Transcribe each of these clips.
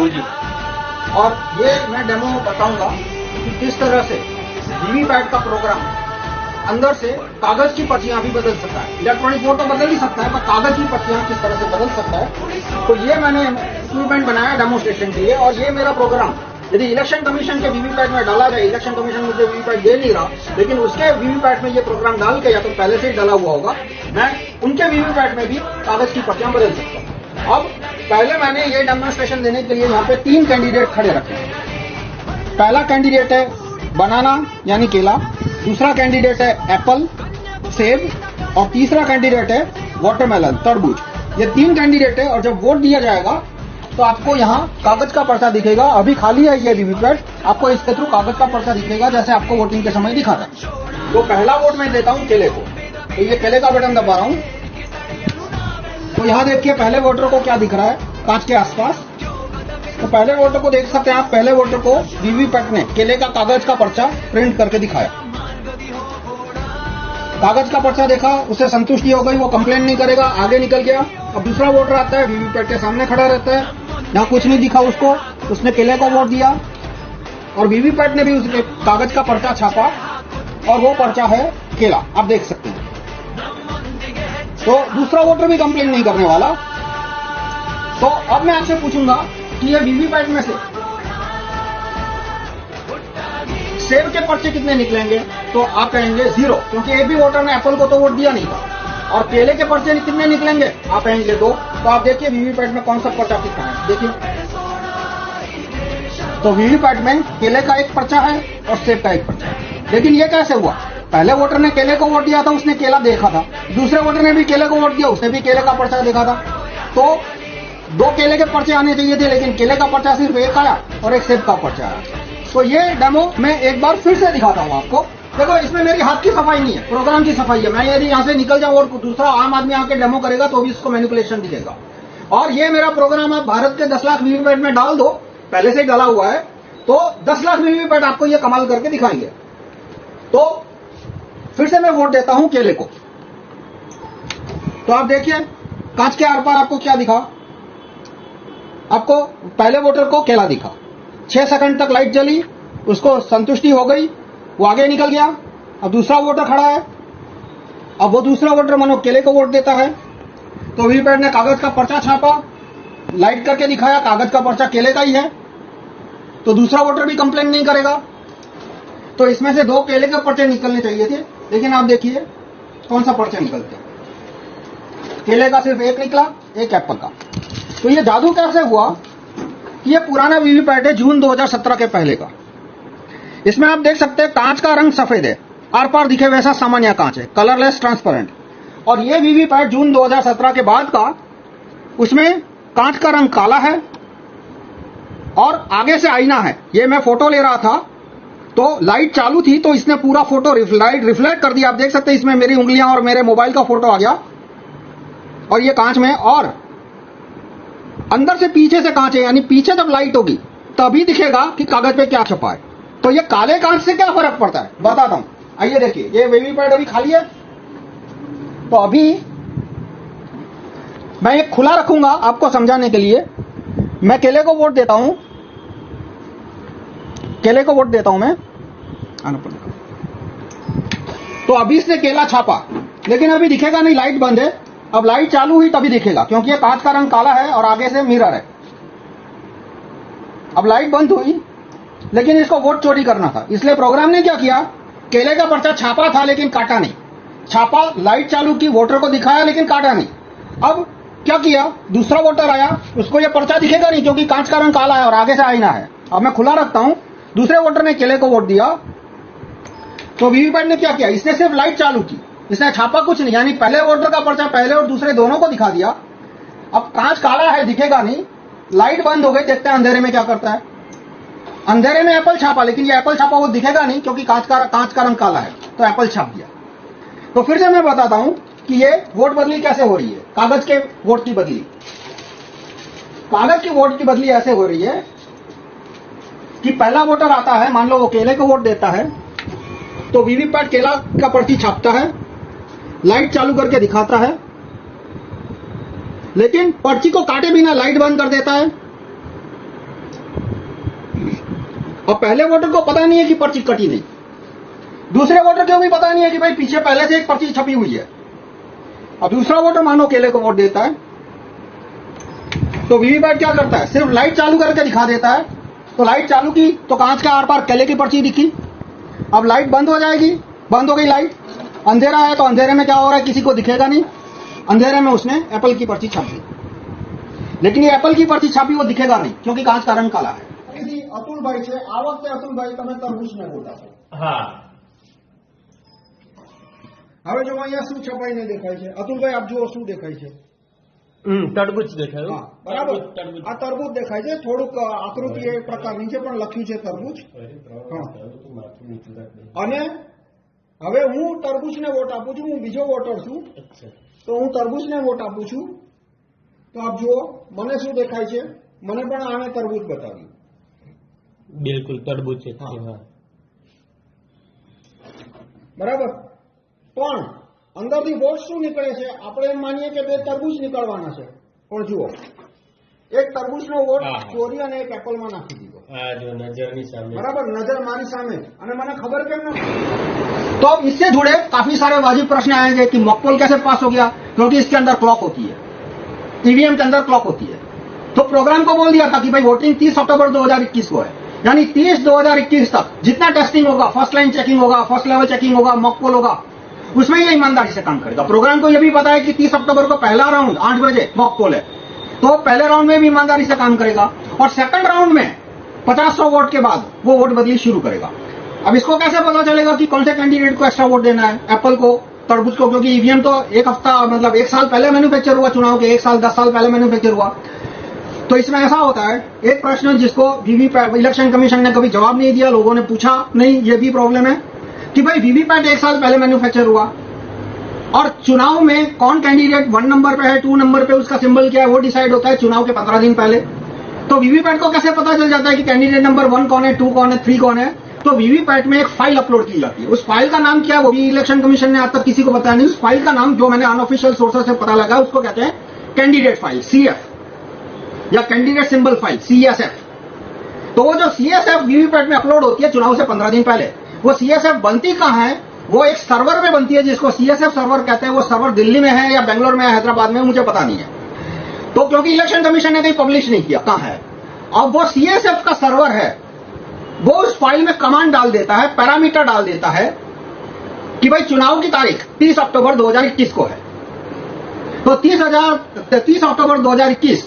Technology, और ये मैं डेमो बताऊंगा कि किस तरह से वीवीपैट का प्रोग्राम अंदर से कागज की पर्चियां भी बदल सकता है। इलेक्ट्रॉनिक वोट तो बदल ही सकता है, पर कागज की पर्चियां किस तरह से बदल सकता है। तो ये मैंने इक्विपमेंट बनाया डेमोस्ट्रेशन के लिए, और ये मेरा प्रोग्राम यदि इलेक्शन कमीशन के वीवीपैट में डाला जाए, इलेक्शन कमीशन मुझे वीवीपैट दे नहीं रहा, लेकिन उसके वीवीपैट में ये प्रोग्राम डाल के, या तो पहले से ही डाला हुआ होगा, मैं उनके वीवीपैट में भी कागज की पर्चियां बदल सकता हूं। अब पहले मैंने ये डेमोस्ट्रेशन देने के लिए यहाँ पे 3 कैंडिडेट खड़े रखे हैं। पहला कैंडिडेट है बनाना यानी केला, दूसरा कैंडिडेट है एप्पल सेब, और तीसरा कैंडिडेट है वाटरमेलन तरबूज। ये 3 कैंडिडेट है, और जब वोट दिया जाएगा तो आपको यहाँ कागज का पर्चा दिखेगा। अभी खाली है ये वीवीपैट, आपको इसके थ्रू कागज का पर्चा दिखेगा, जैसे आपको वोटिंग के समय दिखा था। तो पहला वोट मैं देता हूँ केले को, तो ये केले का बटन दबा रहा हूँ। तो यहाँ देखिए पहले वोटर को क्या दिख रहा है कांच के आसपास। तो पहले वोटर को देख सकते हैं आप, पहले वोटर को वीवीपैट ने केले का कागज का पर्चा प्रिंट करके दिखाया। कागज का पर्चा देखा, उसे संतुष्टि हो गई, वो कंप्लेन नहीं करेगा, आगे निकल गया। अब दूसरा वोटर आता है, वीवीपैट के सामने खड़ा रहता है, यहाँ कुछ नहीं दिखा उसको, उसने केले को वोट दिया, और वीवीपैट ने भी उसके कागज का पर्चा छापा, और वो पर्चा है केला, आप देख सकते हैं। तो दूसरा वोटर भी कंप्लेन नहीं करने वाला। तो अब मैं आपसे पूछूंगा कि ये वीवीपैट में से सेब के पर्चे कितने निकलेंगे, तो आप कहेंगे 0, क्योंकि एक भी वोटर ने एप्पल को तो वोट दिया नहीं था। और केले के पर्चे कितने निकलेंगे, आप कहेंगे 2। तो आप देखिए वीवीपैट में कौन सा पर्चा कितना है, देखिए। तो वीवीपैट में केले का एक पर्चा है और सेब का एक पर्चा है। लेकिन ये कैसे हुआ, पहले वोटर ने केले को वोट दिया था, उसने केला देखा था, दूसरे वोटर ने भी केले को वोट दिया, उसने भी केले का पर्चा देखा था। तो 2 केले के पर्चे आने चाहिए थे, लेकिन केले का पर्चा सिर्फ एक आया और एक सेब का पर्चा आया। तो ये डेमो मैं एक बार फिर से दिखाता हूँ आपको। देखो इसमें मेरी हाथ की सफाई नहीं है, प्रोग्राम की सफाई है। मैं यदि यहाँ से निकल जाऊँ और दूसरा आम आदमी आके डेमो करेगा तो भी इसको मैनिपुलेशन दिखेगा। और ये मेरा प्रोग्राम आप भारत के 10 लाख वीवीपैट में डाल दो, पहले से ही डाला हुआ है, तो 10 लाख वीवीपैट आपको ये कमाल करके दिखाएंगे। तो फिर से मैं वोट देता हूं केले को। तो आप देखिए कांच के आर पार आपको क्या दिखा, आपको पहले वोटर को केला दिखा, 6 सेकंड तक लाइट जली, उसको संतुष्टि हो गई, वो आगे निकल गया। अब दूसरा वोटर खड़ा है, अब वो दूसरा वोटर मानो केले को वोट देता है, तो वीवीपैट ने कागज का पर्चा छापा, लाइट करके दिखाया, कागज का पर्चा केले का ही है, तो दूसरा वोटर भी कंप्लेन नहीं करेगा। तो इसमें से 2 केले के पर्चे निकलने चाहिए थे, लेकिन आप देखिए कौन सा पर्चा निकलते हैं, केले का सिर्फ एक निकला, एक एप्पल का। तो ये जादू कैसे हुआ, ये पुराना वीवीपैट है जून 2017 के पहले का। इसमें आप देख सकते हैं कांच का रंग सफेद है, आर पार दिखे वैसा सामान्य कांच है, कलरलेस ट्रांसपेरेंट। और ये वीवीपैट जून 2017 के बाद का, उसमें कांच का रंग काला है और आगे से आईना है। ये मैं फोटो ले रहा था तो लाइट चालू थी, तो इसने पूरा फोटो रिफ्लेक्ट कर दिया। आप देख सकते हैं इसमें मेरी उंगलियां और मेरे मोबाइल का फोटो आ गया, और ये कांच में, और अंदर से पीछे से कांच है, यानी पीछे जब लाइट होगी तभी दिखेगा कि कागज पे क्या छपा है। तो ये काले कांच से क्या फर्क पड़ता है बताता हूं, आइए देखिए। ये वीवीपैट अभी खाली है, तो अभी मैं ये खुला रखूंगा आपको समझाने के लिए। मैं केले को वोट देता हूं, केले को वोट देता हूं मैं, आना पड़ेगा। तो अभी इसने केला छापा, लेकिन अभी दिखेगा नहीं, लाइट बंद है। अब लाइट चालू हुई तभी दिखेगा, क्योंकि ये कांच का रंग काला है और आगे से मिरर है। अब लाइट बंद हुई, लेकिन इसको वोट चोरी करना था, इसलिए प्रोग्राम ने क्या किया, केले का पर्चा छापा था लेकिन काटा नहीं, छापा, लाइट चालू की, वोटर को दिखाया लेकिन काटा नहीं। अब क्या किया, दूसरा वोटर आया, उसको ये पर्चा दिखेगा नहीं क्योंकि कांच का रंग काला है और आगे से आईना है। अब मैं खुला रखता हूं, दूसरे वोटर ने केले को वोट दिया, तो वीवीपैट ने क्या किया, इसने सिर्फ लाइट चालू की, इसने छापा कुछ नहीं, यानी पहले वोटर का पर्चा पहले और दूसरे दोनों को दिखा दिया। अब कांच काला है, दिखेगा नहीं, लाइट बंद हो गई, देखते हैं अंधेरे में क्या करता है। अंधेरे में एप्पल छापा, लेकिन ये एप्पल छापा वो दिखेगा नहीं क्योंकि कांच का रंग काला है, तो एप्पल छाप दिया। तो फिर से मैं बताता हूं कि ये वोट बदली कैसे हो रही है, कागज के वोट की बदली। कागज की वोट की बदली ऐसे हो रही है कि पहला वोटर आता है, मान लो वो केले को वोट देता है, तो वीवीपैट केला का पर्ची छापता है, लाइट चालू करके दिखाता है, लेकिन पर्ची को काटे बिना लाइट बंद कर देता है, अब पहले वोटर को पता नहीं है कि पर्ची कटी नहीं, दूसरे वोटर को भी पता नहीं है कि भाई पीछे पहले से एक पर्ची छपी हुई है। अब दूसरा वोटर मानो केले को वोट देता है, तो वीवीपैट क्या करता है, सिर्फ लाइट चालू करके दिखा देता है। तो लाइट चालू की तो कांच के आर पार केले की पर्ची दिखी। अब लाइट बंद हो जाएगी, बंद हो गई लाइट, अंधेरा है तो अंधेरे में क्या हो रहा है किसी को दिखेगा नहीं, अंधेरे में उसने एप्पल की पर्ची छाप दी। लेकिन ये एप्पल की पर्ची छापी वो दिखेगा नहीं क्योंकि कांच का रंग काला है। अतुलभाई છે આ વખતે અતુલભાઈ તમે તરબૂચને વોટ આપો। હા, હવે જો અહીંયા શું છપાઈને દેખાય છે અતુલભાઈ, આપ જુઓ શું દેખાય છે? તરબૂચ દેખાયું। હા બરાબર, આ તરબૂચ દેખાય છે, થોડુંક આકૃતિ એ પ્રકારની છે પણ લખ્યું છે તરબૂચ। અને હવે હું તરબૂચને વોટ આપું છું, હું બીજો વોટર છું તો હું તરબૂચને વોટ આપું છું। તો આપ જુઓ મને શું દેખાય છે, મને પણ આને તરબૂચ બતાવ્યું। બિલકુલ તરબૂચ છે, બરાબર। પણ અંદરથી વોટ શું નીકળે છે, આપણે એમ માનીએ કે બે તરબૂચ નીકળવાના છે, પણ જુઓ એક તરબૂચનો વોટ ચોરી અને એક એપલમાં નાખી દીધો। बराबर, नजर हमारी सामने, અને મને ખબર કેમ નથી। तो इससे जुड़े काफी सारे वाजिब प्रश्न आएंगे कि मॉकपोल कैसे पास हो गया, क्योंकि इसके अंदर क्लॉक होती है, ईवीएम के अंदर क्लॉक होती है। तो प्रोग्राम को बोल दिया था कि भाई वोटिंग 30 अक्टूबर 2021 को है, यानी 30/2021 तक जितना टेस्टिंग होगा, फर्स्ट लाइन चेकिंग होगा, फर्स्ट लेवल चेकिंग होगा, मॉकपोल होगा, उसमें ये ईमानदारी से काम करेगा। प्रोग्राम को यह भी पता है कि 30 अक्टूबर को पहला राउंड 8 बजे मॉकपोल है, तो पहले राउंड में भी ईमानदारी से काम करेगा और सेकंड राउंड में 50-100 वोट के बाद वो वोट बदली शुरू करेगा। अब इसको कैसे पता चलेगा कि कौन से कैंडिडेट को एक्स्ट्रा वोट देना है, एप्पल को, तरबूज को, क्योंकि ईवीएम तो एक हफ्ता मतलब 1 साल पहले मैन्युफैक्चर हुआ, चुनाव के 1 साल 10 साल पहले मैन्युफैक्चर हुआ। तो इसमें ऐसा होता है, एक प्रश्न जिसको वीवीपैट इलेक्शन कमीशन ने कभी जवाब नहीं दिया, लोगों ने पूछा नहीं, ये भी प्रॉब्लम है कि भाई वीवीपैट 1 साल पहले मैन्युफैक्चर हुआ और चुनाव में कौन कैंडिडेट 1 नंबर पे है, 2 नंबर पे उसका सिंबल क्या है, वो डिसाइड होता है चुनाव के 15 दिन पहले। तो वीवीपैट को कैसे पता चल जाता है कि कैंडिडेट नंबर 1 कौन है, 2 कौन है, 3 कौन है? तो वीवीपैट में एक फाइल अपलोड की जाती है, उस फाइल का नाम क्या है वो भी इलेक्शन कमीशन ने आज तक किसी को बताया नहीं। उस फाइल का नाम जो मैंने अनऑफिशियल सोर्सेस से पता लगा उसको कहते हैं कैंडिडेट फाइल, CF, या कैंडिडेट सिंबल फाइल, CSF। तो वो जो CSF वीवीपैट में अपलोड होती है चुनाव से 15 दिन पहले, वो CSF बनती कहां है, वो एक सर्वर में बनती है जिसको CSF सर्वर कहते हैं। वो सर्वर दिल्ली में है या बेंगलोर में है, हैदराबाद में, मुझे पता नहीं है, तो क्योंकि इलेक्शन कमीशन ने कहीं पब्लिश नहीं किया कहां है। अब वो CSF का सर्वर है, वो उस फाइल में कमांड डाल देता है, पैरामीटर डाल देता है कि भाई चुनाव की तारीख 30 अक्टूबर 2021 को है। तो 30 अक्टूबर 2021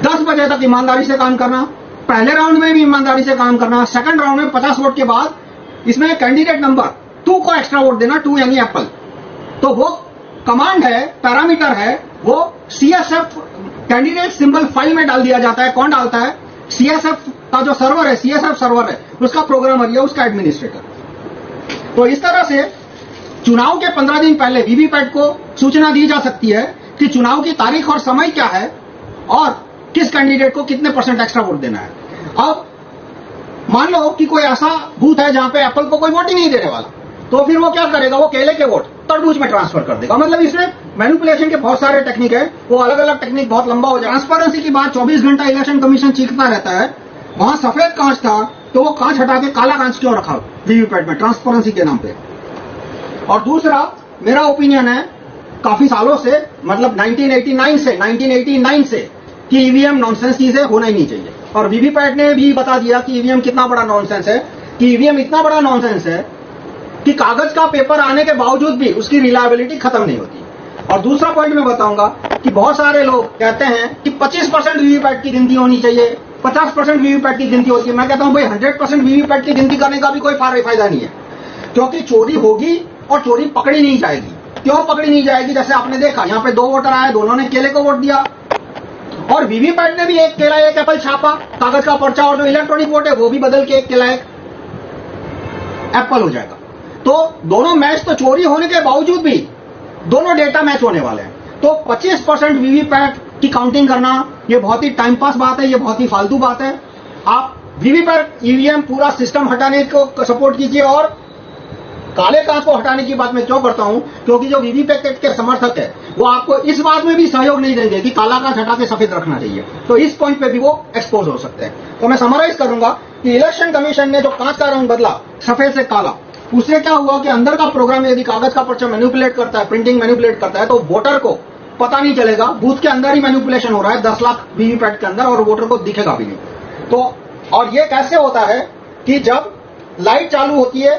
10 बजे तक ईमानदारी से काम करना, पहले राउंड में भी ईमानदारी से काम करना, सेकंड राउंड में 50 वोट के बाद इसमें कैंडिडेट नंबर 2 को एक्स्ट्रा वोट देना, 2 यानी एप्पल। तो वो कमांड है, पैरामीटर है, वो CSF कैंडिडेट सिंबल फाइल में डाल दिया जाता है। कौन डालता है? CSF का जो सर्वर है, CSF सर्वर है, उसका प्रोग्रामर या उसका एडमिनिस्ट्रेटर। तो इस तरह से चुनाव के 15 दिन पहले वीवीपैट को सूचना दी जा सकती है कि चुनाव की तारीख और समय क्या है और किस कैंडिडेट को कितने % एक्स्ट्रा वोट देना है। अब मान लो कि कोई ऐसा बूथ है जहां पे एप्पल को कोई वोट ही नहीं देने वाला, तो फिर वो क्या करेगा, वो केले के वोट तरबूज में ट्रांसफर कर देगा। मतलब इसमें मैनिपुलेशन के बहुत सारे टेक्निक है, वो अलग अलग टेक्निक बहुत लंबा हो जाए। ट्रांसपेरेंसी की बात 24 घंटा इलेक्शन कमीशन चीखता रहता है। वहां सफेद कांच था तो वो कांच हटा के काला कांच क्यों रखा वीवीपैट में, ट्रांसपेरेंसी के नाम पे। और दूसरा मेरा ओपिनियन है काफी सालों से, मतलब 1989 से कि ईवीएम नॉनसेंस चीजें होना ही नहीं चाहिए। और वीवीपैट ने भी बता दिया कि ईवीएम कितना बड़ा नॉनसेंस है, कि ईवीएम इतना बड़ा नॉनसेंस है कि कागज का पेपर आने के बावजूद भी उसकी रिलायबिलिटी खत्म नहीं होती। और दूसरा पॉइंट मैं बताऊंगा कि बहुत सारे लोग कहते हैं कि 25% वीवीपैट की गिनती होनी चाहिए, 50% वीवीपैट की गिनती होती है। मैं कहता हूं भाई 100% वीवीपैट की गिनती करने का भी कोई फायदा नहीं है, क्योंकि चोरी होगी और चोरी पकड़ी नहीं जाएगी। क्यों पकड़ी नहीं जाएगी? जैसे आपने देखा यहाँ पे 2 वोटर आए, दोनों ने केले को वोट दिया और वीवीपैट ने भी एक केला एक एप्पल छापा, कागज का पर्चा, और जो इलेक्ट्रॉनिक वोट है वो भी बदल के एक केला एक एप्पल हो जाएगा। तो दोनों मैच तो चोरी होने के बावजूद भी दोनों डेटा मैच होने वाले हैं। तो 25% वीवीपैट की काउंटिंग करना ये बहुत ही टाइम पास बात है, ये बहुत ही फालतू बात है। आप वीवीपैट ईवीएम पूरा सिस्टम हटाने को सपोर्ट कीजिए और काले कांच को हटाने की बात मैं क्यों करता हूं, क्योंकि जो वीवीपैट के समर्थक है वो आपको इस बात में भी सहयोग नहीं देंगे कि काला कांच हटा के सफेद रखना चाहिए, तो इस पॉइंट पे भी वो एक्सपोज हो सकते हैं। तो मैं समराइज करूंगा कि इलेक्शन कमीशन ने जो कांच का रंग बदला सफेद से काला, उससे क्या हुआ कि अंदर का प्रोग्राम यदि कागज का पर्चा मैनिपुलेट करता है, प्रिंटिंग मैनिपुलेट करता है, तो वोटर को पता नहीं चलेगा, बूथ के अंदर ही मैनिपुलेशन हो रहा है 10 लाख वीवीपैट के अंदर, और वोटर को दिखेगा भी नहीं। तो और ये कैसे होता है कि जब लाइट चालू होती है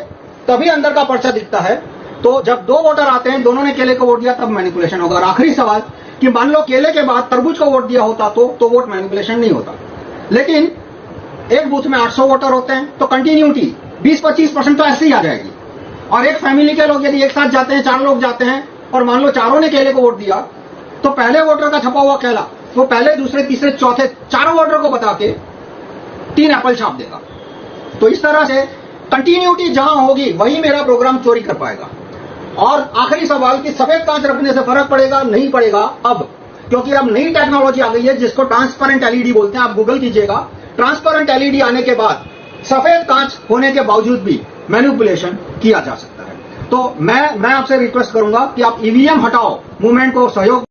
तभी अंदर का पर्चा दिखता है, तो जब दो वोटर आते हैं, दोनों ने केले को वोट दिया तब मैनिपुलेशन होगा। और आखिरी सवाल कि मान लो केले के बाद तरबूज को वोट दिया होता तो वोट मैनिपुलेशन नहीं होता। लेकिन एक बूथ में 800 वोटर होते हैं, तो कंटिन्यूटी 20-25% तो ऐसे ही आ जाएगी। और एक फैमिली के लोग यदि एक साथ जाते हैं, 4 लोग जाते हैं, और मान लो चारों ने केले को वोट दिया, तो पहले वोटर का छपा हुआ केला वो पहले, दूसरे, तीसरे, चौथे चारों वोटर को बता के 3 एप्पल छाप देगा। तो इस तरह से कंटिन्यूटी जहां होगी वही मेरा प्रोग्राम चोरी कर पाएगा। और आखिरी सवाल कि सफेद कांच रखने से फर्क पड़ेगा नहीं पड़ेगा, अब क्योंकि अब नई टेक्नोलॉजी आ गई है जिसको ट्रांसपेरेंट एलईडी बोलते हैं, आप गूगल कीजिएगा। ट्रांसपेरेंट एलईडी आने के बाद सफेद कांच होने के बावजूद भी मैनिपुलेशन किया जा सकता है। तो मैं आपसे रिक्वेस्ट करूंगा कि आप ईवीएम हटाओ, मूवमेंट को सहयोग